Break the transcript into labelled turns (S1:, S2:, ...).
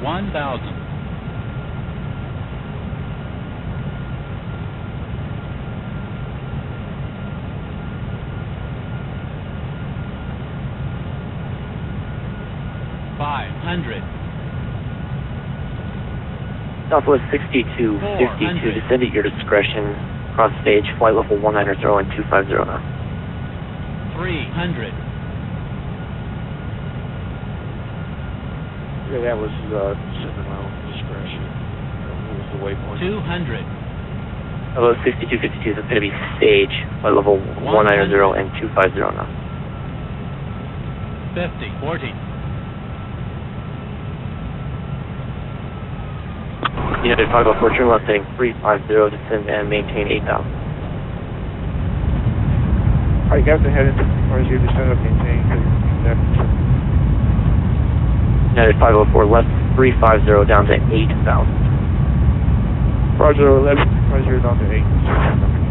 S1: 1,000.
S2: Southwest 6252, descend at your discretion. Cross stage, flight level 190 and 250 now.
S1: 300.
S3: Yeah, that was descend at my own discretion. What was the waypoint?
S1: 200.
S2: Hello, 6252, that's going to be stage, flight level 190 and 250 now.
S1: 50. 40.
S2: United 504, turn left heading 350, descend and maintain 8,000.
S3: Alright, you have to head into as you descend and maintain.
S2: United 504, left 350 down to 8,000.
S3: Roger, 11, 50 down to 8.